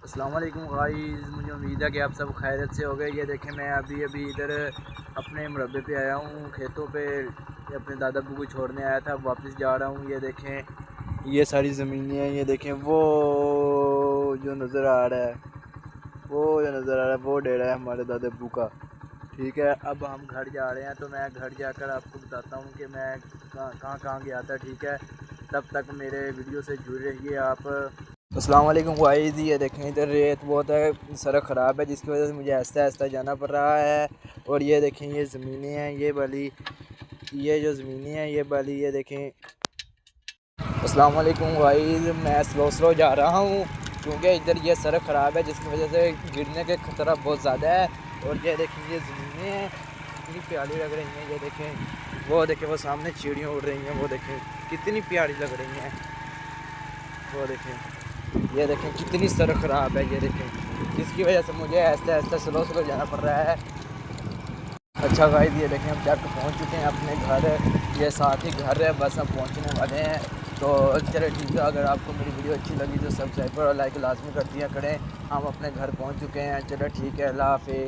अस्सलाम वालेकुम गाइस, मुझे उम्मीद है कि आप सब खैरियत से हो गए। ये देखें, मैं अभी इधर अपने मरबे पे आया हूँ, खेतों पे अपने दादा अब्बू को छोड़ने आया था, वापस जा रहा हूँ। ये देखें, ये सारी ज़मीनें हैं। ये देखें, वो जो नज़र आ रहा है, वो डेरा है हमारे दादा अब्बू का। ठीक है, अब हम घर जा रहे हैं, तो मैं घर जाकर आपको बताता हूँ कि मैं कहाँ कहाँ गया था। ठीक है, तब तक मेरे वीडियो से जुड़े रहिए आप। अस्सलाम वालेकुम गाइस, ये देखें इधर रेत बहुत है, सड़क ख़राब है, जिसकी वजह से मुझे आहिस्ता आहिस्ता जाना पड़ रहा है। और ये देखें, ये ज़मीनें हैं, ये जो ज़मीनें हैं ये वाली, ये देखें। अस्सलाम वालेकुम गाइस, मैं स्लो जा रहा हूँ क्योंकि इधर ये सड़क ख़राब है, जिसकी वजह से गिरने के खतरा बहुत ज़्यादा है। और ये देखें, ये ज़मीनें हैं, कितनी प्यारी लग रही हैं। ये देखें, वो सामने चिड़ियाँ उड़ रही हैं, वो देखें कितनी प्यारी लग रही हैं। वो देखें, ये देखें कितनी सड़क ख़राब है। ये देखें, जिसकी वजह से मुझे आहिस्ता आहिस्ता स्लो जाना पड़ रहा है। अच्छा गाइस, ये देखें, हम जाकर पहुंच चुके हैं अपने घर। ये साथ ही घर है, बस हम पहुंचने वाले हैं। तो चलो ठीक है, अगर आपको मेरी वीडियो अच्छी लगी तो सब्सक्राइब और लाइक लाजमी कर दिया करें। हम अपने घर पहुंच चुके हैं। चलो ठीक है, अल्लाह हाफ़िज़।